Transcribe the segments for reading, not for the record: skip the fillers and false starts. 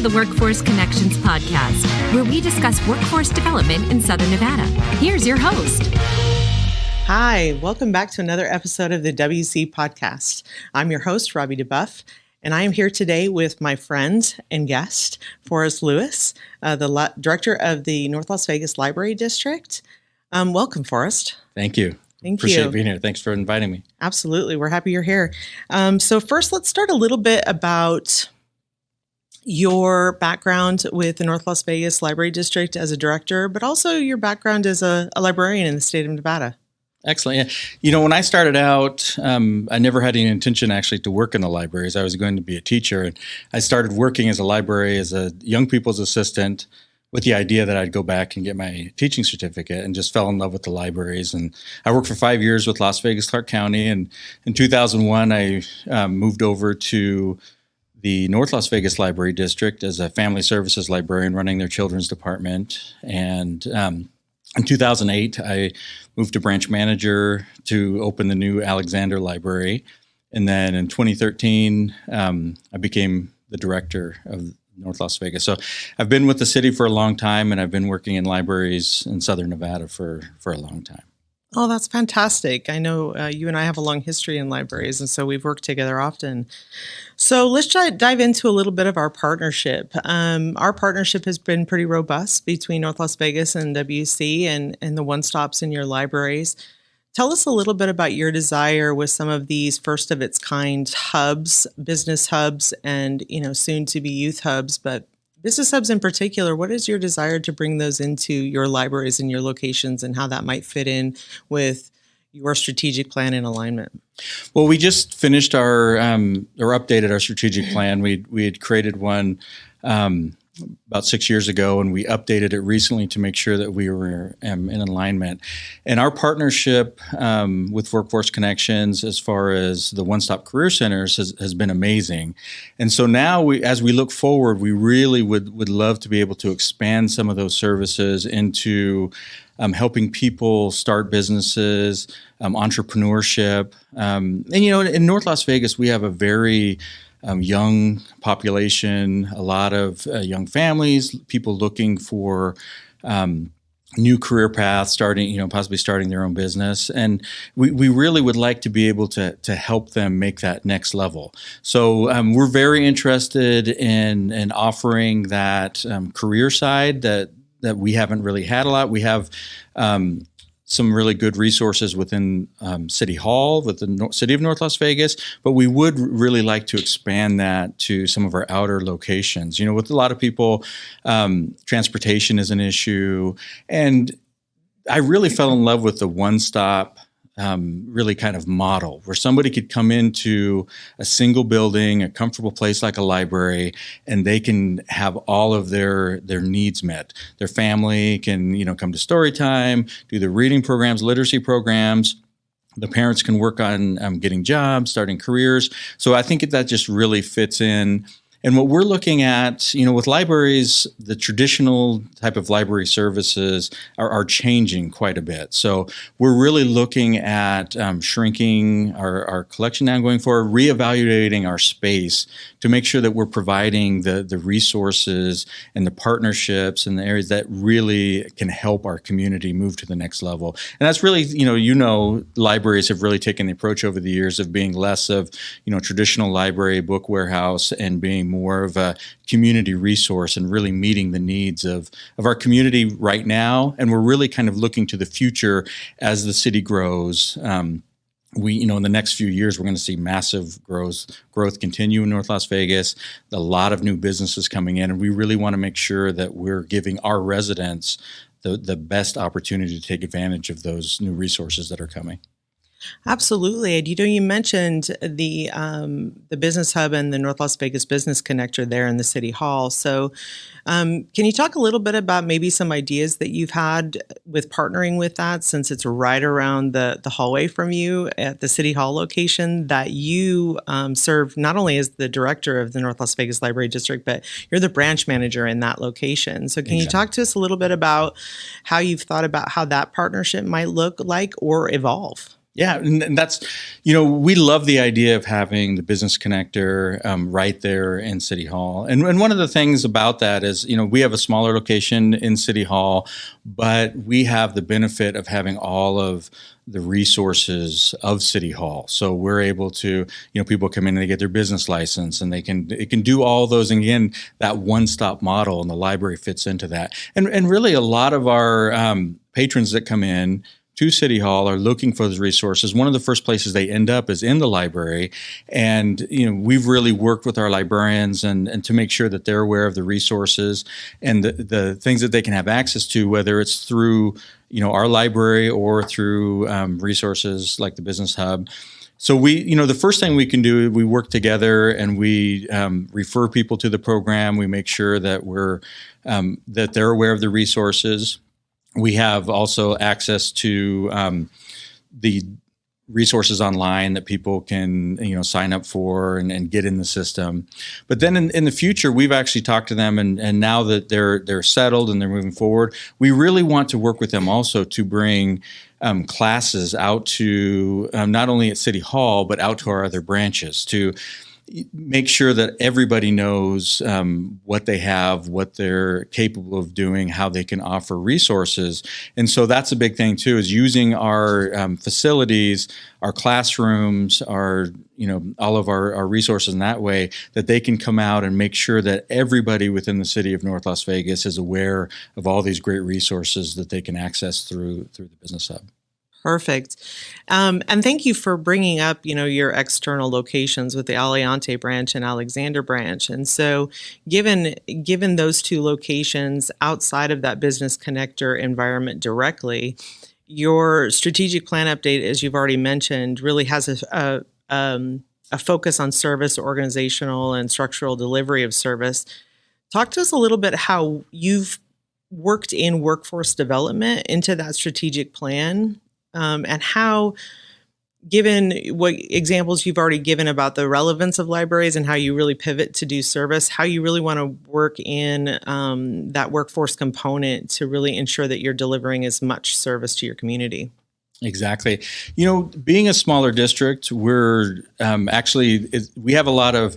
to the Workforce Connections podcast, where we discuss workforce development in Southern Nevada. Here's your host. Hi, welcome back to another episode of the WC podcast. I'm your host, Robbie DeBuff, and I am here today with my friend and guest, Forrest Lewis, the director of the North Las Vegas Library District. Welcome, Forrest. Thank you. Appreciate being here. Thanks for inviting me. Absolutely. We're happy you're here. So first, let's start a little bit about your background with the North Las Vegas Library District as a director, but also your background as a librarian in the state of Nevada. Excellent. Yeah. You know, when I started out, I never had any intention actually to work in the libraries. I was going to be a teacher, and I started working as a library as a young people's assistant with the idea that I'd go back and get my teaching certificate, and just fell in love with the libraries. And I worked for 5 years with Las Vegas Clark County, and in 2001, I moved over to the North Las Vegas Library District as a family services librarian running their children's department. And in 2008, I moved to branch manager to open the new Alexander Library. And then in 2013, I became the director of North Las Vegas. So I've been with the city for a long time, and I've been working in libraries in Southern Nevada for a long time. Oh, that's fantastic. I know you and I have a long history in libraries, and so we've worked together often. So let's dive into a little bit of our partnership. Our partnership has been pretty robust between North Las Vegas and WC and the one-stops in your libraries. Tell us a little bit about your desire with some of these first-of-its-kind hubs, business hubs, and soon-to-be youth hubs, but business hubs in particular. What is your desire to bring those into your libraries and your locations, and how that might fit in with your strategic plan and alignment? Well, we just finished or updated our strategic plan. We had created one about 6 years ago, and we updated it recently to make sure that we were in alignment. And our partnership with Workforce Connections, as far as the one-stop career centers, has been amazing. And so now, as we look forward, we really would love to be able to expand some of those services into helping people start businesses, entrepreneurship. And in North Las Vegas, we have a very young population, a lot of young families, people looking for new career paths, possibly starting their own business. And we really would like to be able to help them make that next level. So we're very interested in offering that career side that we haven't really had a lot. We have some really good resources within City Hall, with the City of North Las Vegas, but we would really like to expand that to some of our outer locations. With a lot of people, transportation is an issue, and I really fell in love with the one-stop really kind of model, where somebody could come into a single building, a comfortable place like a library, and they can have all of their needs met. Their family can, come to story time, do their reading programs, literacy programs. The parents can work on getting jobs, starting careers. So I think that just really fits in. And what we're looking at, with libraries, the traditional type of library services are changing quite a bit. So we're really looking at shrinking our collection down going forward, reevaluating our space to make sure that we're providing the resources and the partnerships and the areas that really can help our community move to the next level. And that's really, libraries have really taken the approach over the years of being less of, traditional library, book warehouse, and being more of a community resource and really meeting the needs of our community right now. And we're really kind of looking to the future as the city grows. In the next few years, we're going to see massive growth continue in North Las Vegas, a lot of new businesses coming in, and we really want to make sure that we're giving our residents the best opportunity to take advantage of those new resources that are coming. Absolutely. And you mentioned the business hub and the North Las Vegas Business Connector there in the City Hall. So can you talk a little bit about maybe some ideas that you've had with partnering with that, since it's right around the hallway from you at the City Hall location, that you serve not only as the director of the North Las Vegas Library District, but you're the branch manager in that location. So can you talk to us a little bit about how you've thought about how that partnership might look like or evolve? Yeah, and that's, we love the idea of having the business connector right there in City Hall. And one of the things about that is, we have a smaller location in City Hall, but we have the benefit of having all of the resources of City Hall. So we're able to, people come in and they get their business license and it can do all those. And again, that one-stop model, and the library fits into that. And really a lot of our patrons that come in to City Hall are looking for those resources. One of the first places they end up is in the library. And, we've really worked with our librarians and to make sure that they're aware of the resources and the things that they can have access to, whether it's through, our library or through resources like the Business Hub. So the first thing we can do, we work together and we refer people to the program. We make sure that that they're aware of the resources. We have also access to the resources online that people can, sign up for and get in the system. But then in the future, we've actually talked to them, and now that they're settled and they're moving forward, we really want to work with them also to bring classes out to not only at City Hall, but out to our other branches to make sure that everybody knows what they have, what they're capable of doing, how they can offer resources. And so that's a big thing too, is using our facilities, our classrooms, our all of our resources in that way, that they can come out and make sure that everybody within the city of North Las Vegas is aware of all these great resources that they can access through the Business Hub. Perfect. And thank you for bringing up, your external locations with the Aliante branch and Alexander branch. And so given those two locations outside of that business connector environment directly, your strategic plan update, as you've already mentioned, really has a focus on service, organizational and structural delivery of service. Talk to us a little bit how you've worked in workforce development into that strategic plan. And how, given what examples you've already given about the relevance of libraries and how you really pivot to do service, how you really want to work in that workforce component to really ensure that you're delivering as much service to your community. Exactly. Being a smaller district, we're we have a lot of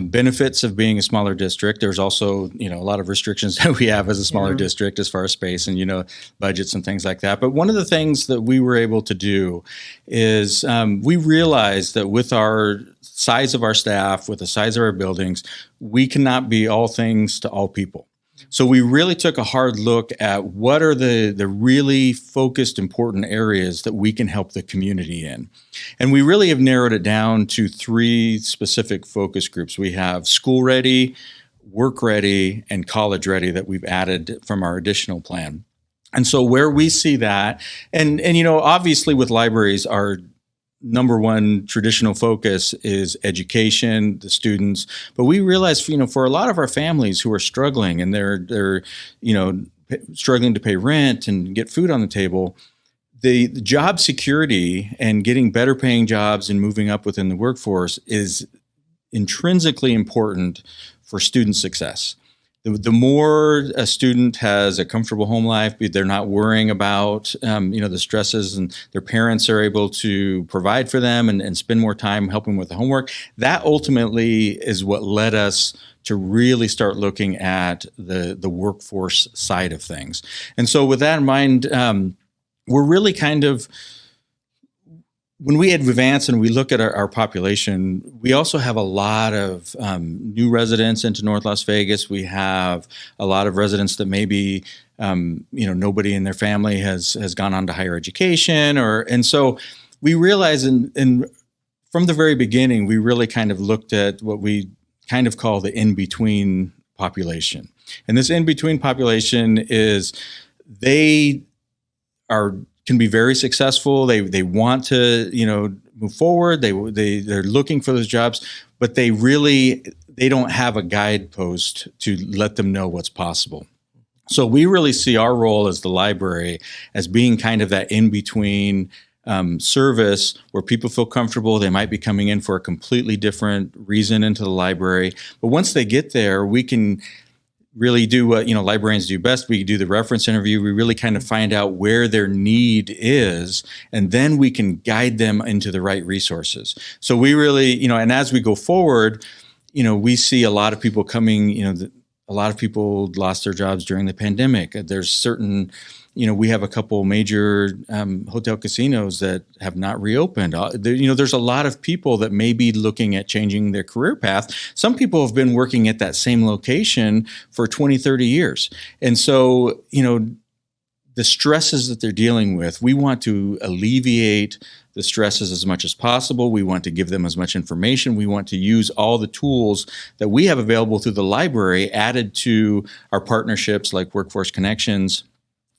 benefits of being a smaller district. There's also, a lot of restrictions that we have as a smaller district as far as space and, budgets and things like that. But one of the things that we were able to do is we realized that with our size of our staff, with the size of our buildings, we cannot be all things to all people. So we really took a hard look at what are the really focused, important areas that we can help the community in. And we really have narrowed it down to 3 specific focus groups. We have school ready, work ready, and college ready that we've added from our additional plan. And so where we see that, and obviously with libraries, our number one traditional focus is education, the students. But we realize, for a lot of our families who are struggling and they're struggling to pay rent and get food on the table, the job security and getting better paying jobs and moving up within the workforce is intrinsically important for student success. The more a student has a comfortable home life, they're not worrying about, the stresses, and their parents are able to provide for them and spend more time helping with the homework. That ultimately is what led us to really start looking at the workforce side of things. And so with that in mind, we're really kind of, when we advance and we look at our population, we also have a lot of new residents into North Las Vegas. We have a lot of residents that maybe, nobody in their family has gone on to higher education, and so we realize, and from the very beginning, we really kind of looked at what we kind of call the in-between population. And this in-between population is they can be very successful. They want to, move forward. They're looking for those jobs, but they don't have a guidepost to let them know what's possible. So we really see our role as the library as being kind of that in-between service where people feel comfortable. They might be coming in for a completely different reason into the library. But once they get there, we can really do what, librarians do best. We do the reference interview. We really kind of find out where their need is, and then we can guide them into the right resources. So we really, and as we go forward, we see a lot of people coming, a lot of people lost their jobs during the pandemic. There's certain, we have a couple major hotel casinos that have not reopened. There's a lot of people that may be looking at changing their career path. Some people have been working at that same location for 20, 30 years. And so, the stresses that they're dealing with, we want to alleviate the stresses as much as possible. We want to give them as much information. We want to use all the tools that we have available through the library added to our partnerships like Workforce Connections,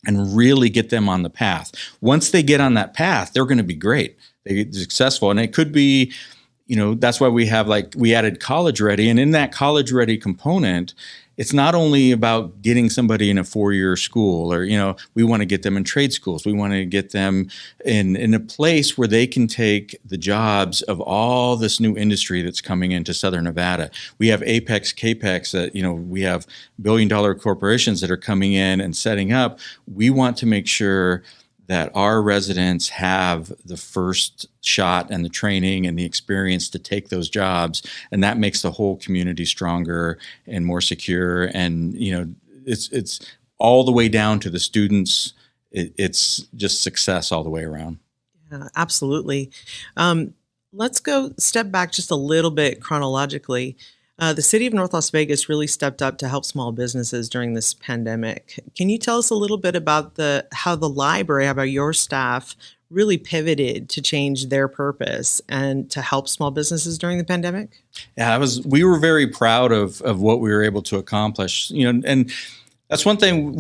and really get them on the path. Once they get on that path, they're going to be great. They get successful. And it could be, that's why we added College Ready. And in that College Ready component, it's not only about getting somebody in a 4-year school or, we want to get them in trade schools. We want to get them in a place where they can take the jobs of all this new industry that's coming into Southern Nevada. We have Apex, Capex, that, we have billion-dollar corporations that are coming in and setting up. We want to make sure that our residents have the first shot and the training and the experience to take those jobs. And that makes the whole community stronger and more secure. And, it's all the way down to the students. It's just success all the way around. Yeah, absolutely. Let's go step back just a little bit chronologically. The city of North Las Vegas really stepped up to help small businesses during this pandemic. Can you tell us a little bit about how the library, how about your staff, really pivoted to change their purpose and to help small businesses during the pandemic? Yeah, we were very proud of what we were able to accomplish. And that's one thing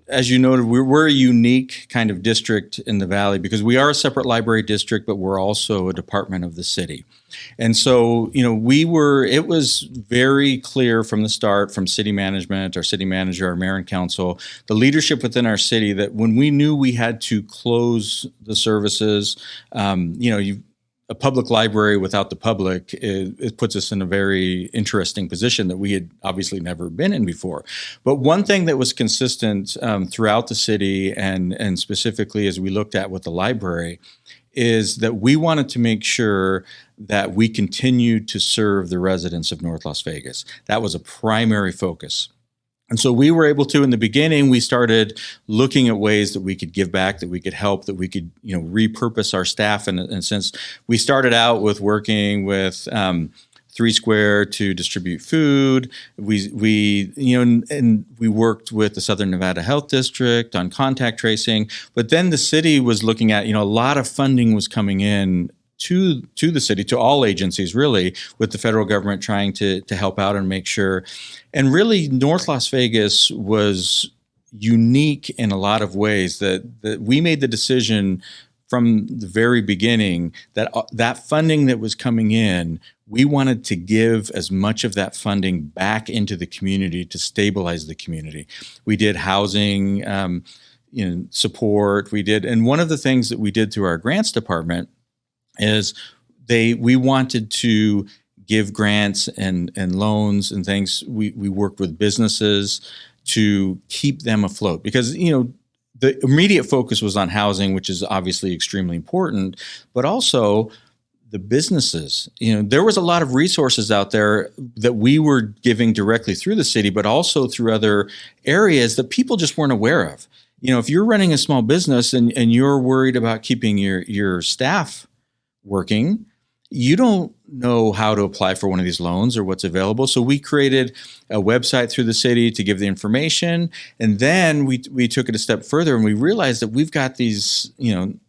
as you noted, we're a unique kind of district in the Valley because we are a separate library district, but we're also a department of the city. And so, it was very clear from the start, from city management, our city manager, our mayor and council, the leadership within our city, that when we knew we had to close the services, a public library without the public, it puts us in a very interesting position that we had obviously never been in before. But one thing that was consistent throughout the city and specifically as we looked at with the library is that we wanted to make sure that we continued to serve the residents of North Las Vegas. That was a primary focus. And so we were able to, in the beginning, we started looking at ways that we could give back, that we could help, that we could, repurpose our staff. And since we started out with working with 3 Square to distribute food, we worked with the Southern Nevada Health District on contact tracing. But then the city was looking at, a lot of funding was coming in to the city, to all agencies really, with the federal government trying to help out and make sure. And really, North Las Vegas was unique in a lot of ways that we made the decision from the very beginning that funding that was coming in, we wanted to give as much of that funding back into the community to stabilize the community. We did housing support. And one of the things that we did through our grants department is we wanted to give grants and loans and things. We worked with businesses to keep them afloat because, the immediate focus was on housing, which is obviously extremely important, but also the businesses. There was a lot of resources out there that we were giving directly through the city, but also through other areas that people just weren't aware of. If you're running a small business and you're worried about keeping your staff working, you don't know how to apply for one of these loans or what's available. So we created a website through the city to give the information. And then we took it a step further and we realized that we've got these,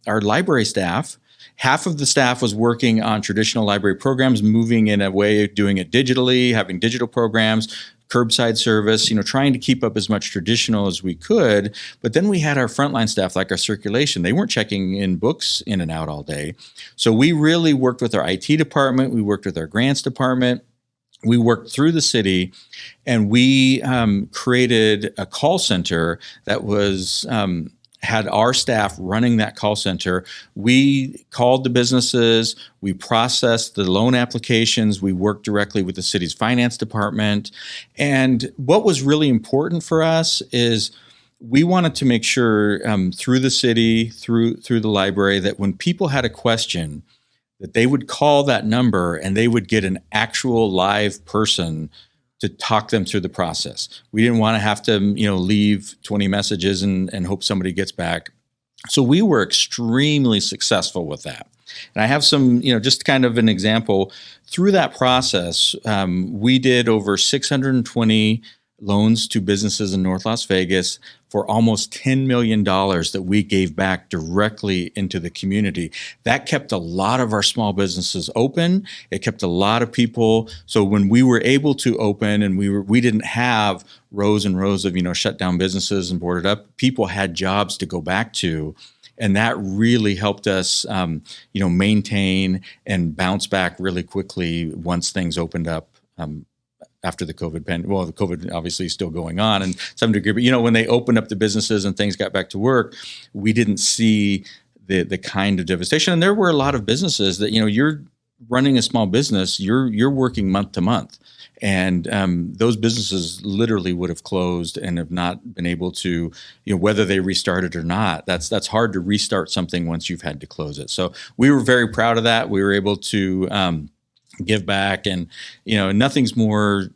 our library staff, half of the staff was working on traditional library programs, moving in a way of doing it digitally, having digital programs, curbside service, trying to keep up as much traditional as we could. But then we had our frontline staff, like our circulation. They weren't checking in books in and out all day. So we really worked with our IT department. We worked with our grants department. We worked through the city, and we created a call center that was had our staff running that call center. We called the businesses, we processed the loan applications, we worked directly with the city's finance department. And what was really important for us is we wanted to make sure through the city, through the library, that when people had a question, that they would call that number and they would get an actual live person to talk them through the process. We didn't want to have to, leave 20 messages and hope somebody gets back. So we were extremely successful with that. And I have some, just kind of an example. Through that process, we did over 620 loans to businesses in North Las Vegas for almost $10 million that we gave back directly into the community. That kept a lot of our small businesses open. It kept a lot of people. So when we were able to open and we didn't have rows and rows of, shut down businesses and boarded up, people had jobs to go back to. And that really helped us, maintain and bounce back really quickly once things opened up. After the COVID pandemic, well, the COVID obviously is still going on in some degree, but when they opened up the businesses and things got back to work, we didn't see the kind of devastation. And there were a lot of businesses that, you're running a small business, you're working month to month. And those businesses literally would have closed and have not been able to, whether they restarted or not. That's hard to restart something once you've had to close it. So we were very proud of that. We were able to give back, and nothing's more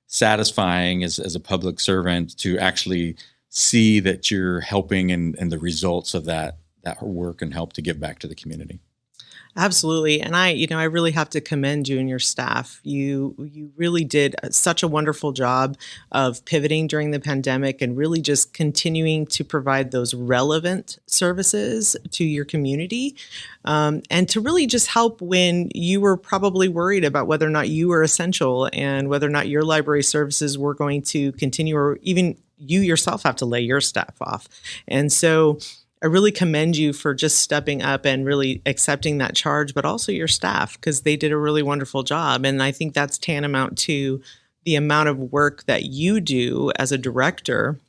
satisfying as a public servant to actually see that you're helping and the results of that work and help to give back to the community. Absolutely. And I really have to commend you and your staff. You really did such a wonderful job of pivoting during the pandemic and really just continuing to provide those relevant services to your community, and to really just help when you were probably worried about whether or not you were essential and whether or not your library services were going to continue, or even you yourself have to lay your staff off. And so I really commend you for just stepping up and really accepting that charge, but also your staff, because they did a really wonderful job. And I think that's tantamount to the amount of work that you do as a director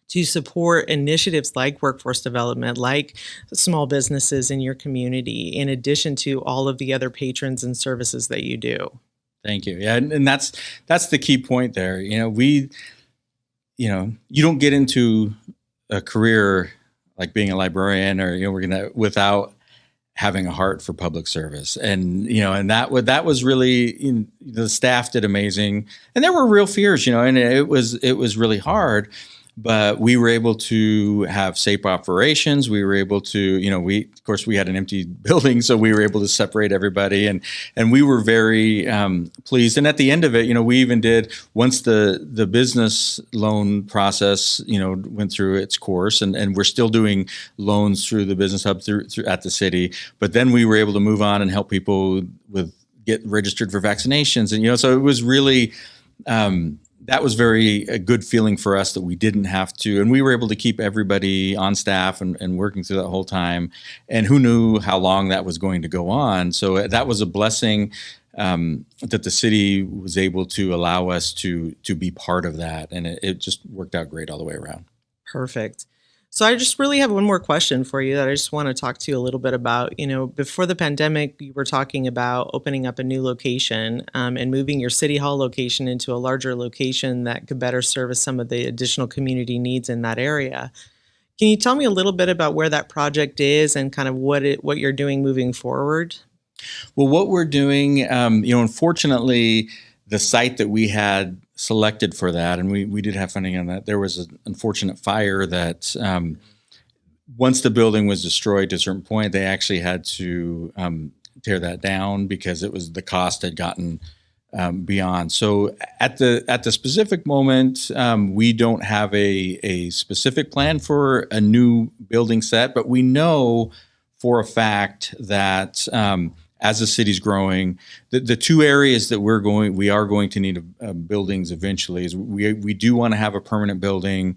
to support initiatives like workforce development, like small businesses in your community, in addition to all of the other patrons and services that you do. Thank you. Yeah, and that's the key point there. You don't get into a career like being a librarian or without having a heart for public service. And and that was really, the staff did amazing, and there were real fears, and it was really hard. But we were able to have safe operations. We were able to, of course we had an empty building, so we were able to separate everybody, and we were very pleased. And at the end of it, we even did, once the business loan process, went through its course, and we're still doing loans through the business hub through at the city. But then we were able to move on and help people get registered for vaccinations, and so it was really. That was a good feeling for us that we didn't have to, and we were able to keep everybody on staff and working through that whole time. And who knew how long that was going to go on? So that was a blessing that the city was able to allow us to be part of that, and it just worked out great all the way around. Perfect. So I just really have one more question for you that I just want to talk to you a little bit about. Before the pandemic, you were talking about opening up a new location and moving your City Hall location into a larger location that could better service some of the additional community needs in that area. Can you tell me a little bit about where that project is and kind of what you're doing moving forward? Well, what we're doing, unfortunately, the site that we had selected for that, and we did have funding on that, there was an unfortunate fire that once the building was destroyed to a certain point, they actually had to tear that down because the cost had gotten beyond. So at the specific moment, we don't have a specific plan for a new building set, but we know for a fact that as the city's growing, the two areas that we are going to need buildings eventually is we do want to have a permanent building,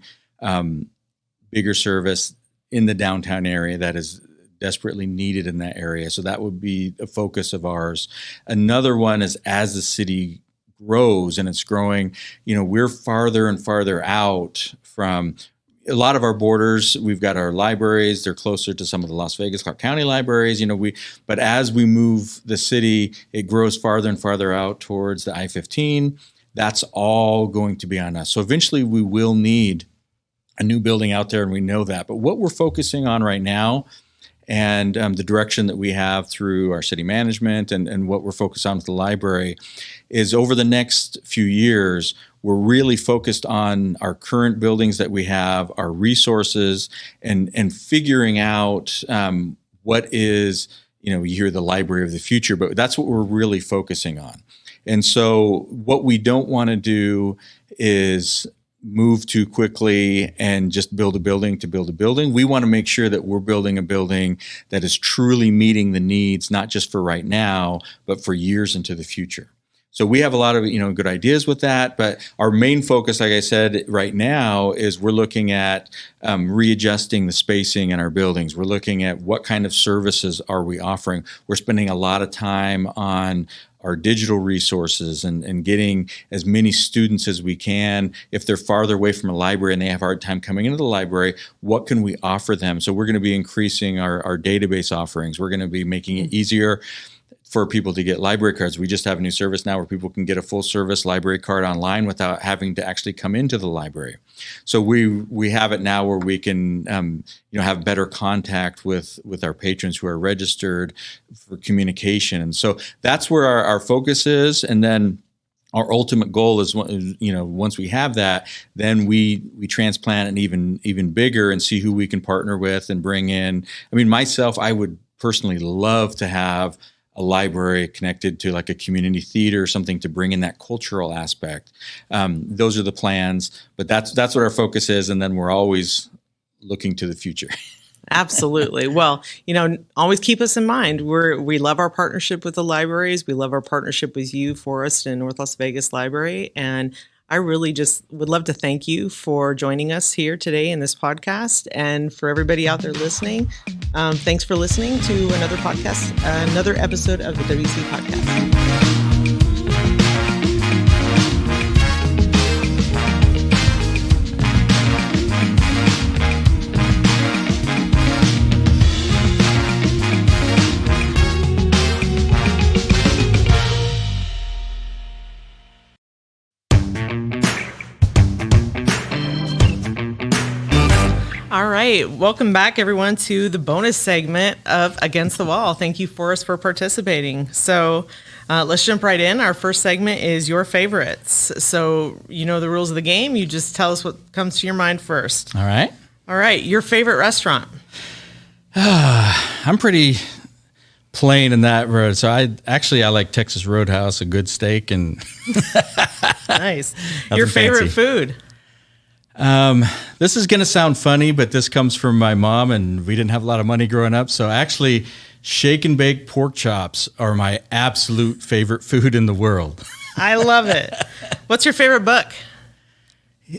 bigger service in the downtown area that is desperately needed in that area. So that would be a focus of ours. Another one is as the city grows and it's growing, we're farther and farther out from a lot of our borders, we've got our libraries. They're closer to some of the Las Vegas, Clark County libraries. But as we move the city, it grows farther and farther out towards the I-15. That's all going to be on us. So eventually we will need a new building out there, and we know that. But what we're focusing on right now, and the direction that we have through our city management and what we're focused on with the library, is over the next few years, we're really focused on our current buildings that we have, our resources, and figuring out what is, you hear the library of the future, but that's what we're really focusing on. And so what we don't want to do is move too quickly and just build a building to build a building. We want to make sure that we're building a building that is truly meeting the needs, not just for right now, but for years into the future. So we have a lot of, good ideas with that, but our main focus, like I said, right now is we're looking at readjusting the spacing in our buildings. We're looking at what kind of services are we offering. We're spending a lot of time on our digital resources and getting as many students as we can. If they're farther away from a library and they have a hard time coming into the library, what can we offer them? So we're going to be increasing our database offerings. We're going to be making it easier for people to get library cards. We just have a new service now where people can get a full service library card online without having to actually come into the library. So we have it now where we can have better contact with our patrons who are registered for communication. And so that's where our focus is. And then our ultimate goal is, once we have that, then we transplant it even bigger and see who we can partner with and bring in. Myself, I would personally love to have a library connected to like a community theater or something to bring in that cultural aspect. Those are the plans, but that's what our focus is. And then we're always looking to the future. Absolutely. Well, always keep us in mind. We love our partnership with the libraries. We love our partnership with you, Forrest and North Las Vegas Library. And I really just would love to thank you for joining us here today in this podcast. And for everybody out there listening, thanks for listening to another podcast, another episode of the WC Podcast. All right. Welcome back, everyone, to the bonus segment of Against the Wall. Thank you, Forrest, for participating. So let's jump right in. Our first segment is your favorites. So you know the rules of the game. You just tell us what comes to your mind first. All right. All right. Your favorite restaurant? I'm pretty plain in that road. So I like Texas Roadhouse, a good steak, and nice. Your favorite food? This is going to sound funny, but this comes from my mom, and we didn't have a lot of money growing up. So actually, shake and bake pork chops are my absolute favorite food in the world. I love it. What's your favorite book?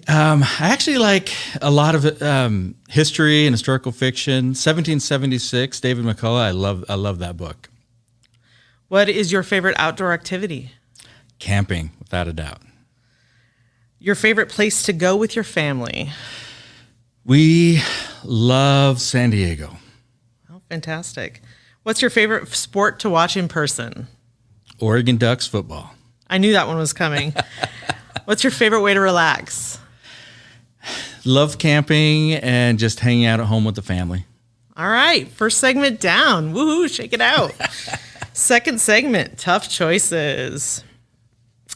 I actually like a lot of history and historical fiction. 1776, David McCullough. I love that book. What is your favorite outdoor activity? Camping, without a doubt. Your favorite place to go with your family? We love San Diego. Oh, fantastic. What's your favorite sport to watch in person? Oregon Ducks football. I knew that one was coming. What's your favorite way to relax? Love camping and just hanging out at home with the family. All right. First segment down. Woohoo, shake it out. Second segment, tough choices.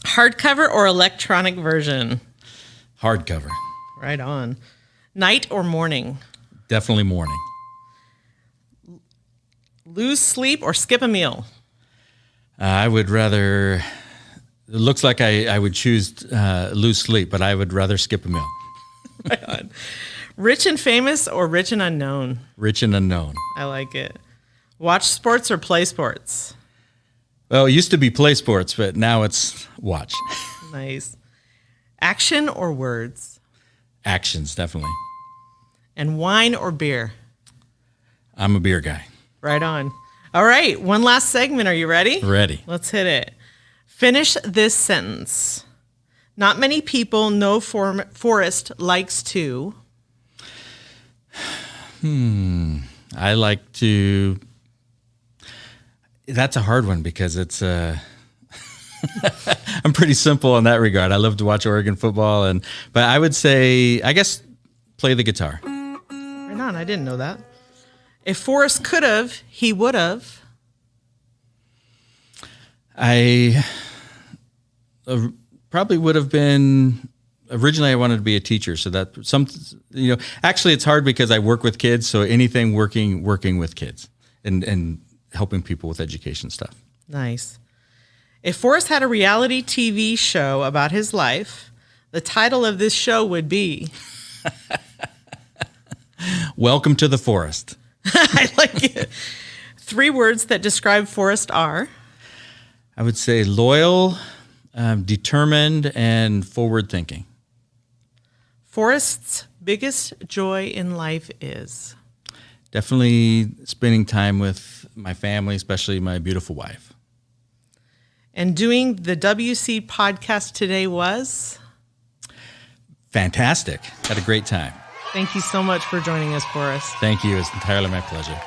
Hardcover or electronic version? Hardcover. Right on. Night or morning? Definitely morning. Lose sleep or skip a meal? I would rather, it looks like I would choose lose sleep, but I would rather skip a meal. Right on. Rich and famous or rich and unknown? Rich and unknown. I like it. Watch sports or play sports? Well, it used to be play sports, but now it's watch. Nice. Action or words? Actions, definitely. And wine or beer? I'm a beer guy. Right on. All right, one last segment. Are you ready? Ready. Let's hit it. Finish this sentence. Not many people know Forrest likes to... I like to. That's a hard one because it's. I'm pretty simple in that regard. I love to watch Oregon football, but I would say, I guess, play the guitar. Right on. I didn't know that. If Forrest could have, he would have. I probably would have been. Originally, I wanted to be a teacher, so that actually, it's hard because I work with kids. So anything working with kids and helping people with education stuff. Nice. If Forrest had a reality TV show about his life, the title of this show would be Welcome to the Forest. I like it. 3 words that describe Forrest are? I would say loyal, determined, and forward-thinking. Forrest's biggest joy in life is? Definitely spending time with my family, especially my beautiful wife. And doing the WC podcast today was? Fantastic. Had a great time. Thank you so much for joining us, Forrest. Thank you. It's entirely my pleasure.